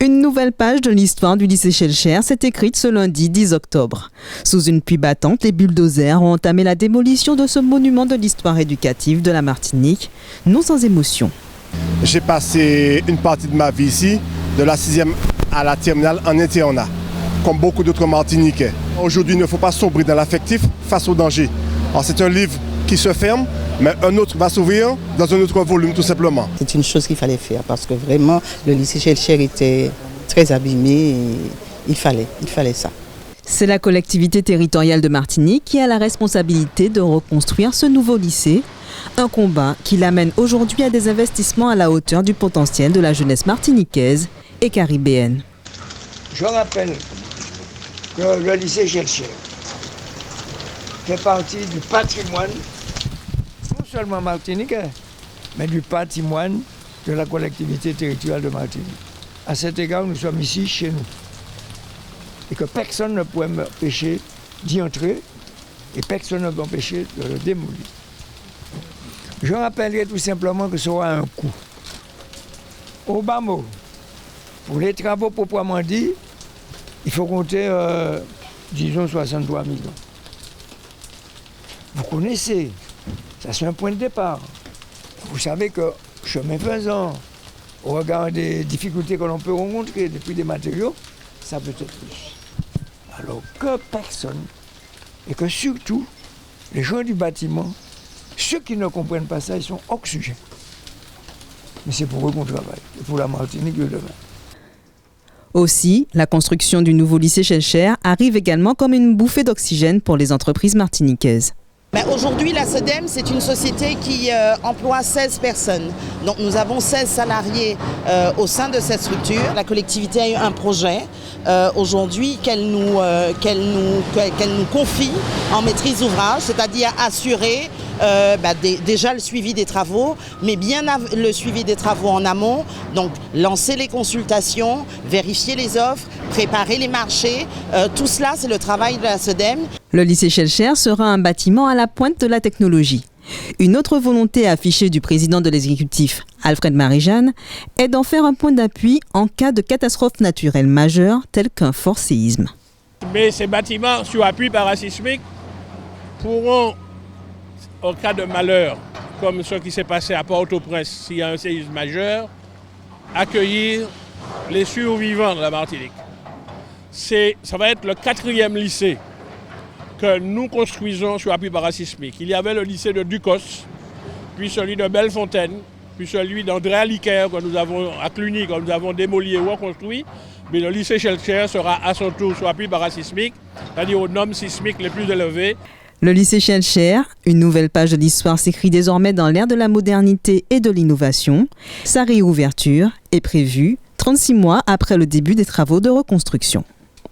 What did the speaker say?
Une nouvelle page de l'histoire du lycée Schellcher s'est écrite ce lundi 10 octobre. Sous une pluie battante, les bulldozers ont entamé la démolition de ce monument de l'histoire éducative de la Martinique, non sans émotion. J'ai passé une partie de ma vie ici, de la 6e à la terminale en internat, comme beaucoup d'autres Martiniquais. Aujourd'hui, il ne faut pas sombrer dans l'affectif face au danger. Alors, c'est un livre qui se ferme, mais un autre va s'ouvrir dans un autre volume tout simplement. C'est une chose qu'il fallait faire parce que vraiment le lycée Schellcher était très abîmé et il fallait ça. C'est la collectivité territoriale de Martinique qui a la responsabilité de reconstruire ce nouveau lycée. Un combat qui l'amène aujourd'hui à des investissements à la hauteur du potentiel de la jeunesse martiniquaise et caribéenne. Je rappelle que le lycée Schellcher fait partie du patrimoine, non seulement martiniquais, mais du patrimoine de la collectivité territoriale de Martinique. À cet égard, nous sommes ici chez nous. Et que personne ne pourrait m'empêcher d'y entrer et personne ne peut m'empêcher de le démolir. Je rappellerai tout simplement que ça aura un coût. Au bas mot, pour les travaux proprement dit, il faut compter, disons, 63 millions. Vous connaissez, ça c'est un point de départ. Vous savez que, chemin faisant, au regard des difficultés que l'on peut rencontrer depuis des matériaux, ça peut être plus. Alors que personne, et que surtout, les gens du bâtiment, ceux qui ne comprennent pas ça, ils sont hors sujet. Mais c'est pour eux qu'on travaille, et pour la Martinique de demain. Aussi, la construction du nouveau lycée Schellcher arrive également comme une bouffée d'oxygène pour les entreprises martiniquaises. Aujourd'hui, la SEDEM, c'est une société qui emploie 16 personnes. Donc nous avons 16 salariés au sein de cette structure. La collectivité a eu un projet aujourd'hui qu'elle nous confie en maîtrise d'ouvrage, c'est-à-dire assurer déjà le suivi des travaux, mais bien le suivi des travaux en amont. Donc lancer les consultations, vérifier les offres, préparer les marchés. Tout cela, c'est le travail de la SEDEM. Le lycée Schellcher sera un bâtiment à la pointe de la technologie. Une autre volonté affichée du président de l'exécutif, Alfred Marie-Jeanne, est d'en faire un point d'appui en cas de catastrophe naturelle majeure telle qu'un fort séisme. Mais ces bâtiments sur appui parasismique pourront, en cas de malheur, comme ce qui s'est passé à Port-au-Prince, s'il y a un séisme majeur, accueillir les survivants de la Martinique. Ça va être le 4e lycée que nous construisons sur appui parasismique. Il y avait le lycée de Ducos, puis celui de Bellefontaine, puis celui d'André Aliquer à Cluny, que nous avons démoli et reconstruit. Mais le lycée Schellcher sera à son tour sur appui parasismique, c'est-à-dire aux normes sismiques les plus élevées. Le lycée Schellcher, une nouvelle page de l'histoire s'écrit désormais dans l'ère de la modernité et de l'innovation. Sa réouverture est prévue 36 mois après le début des travaux de reconstruction.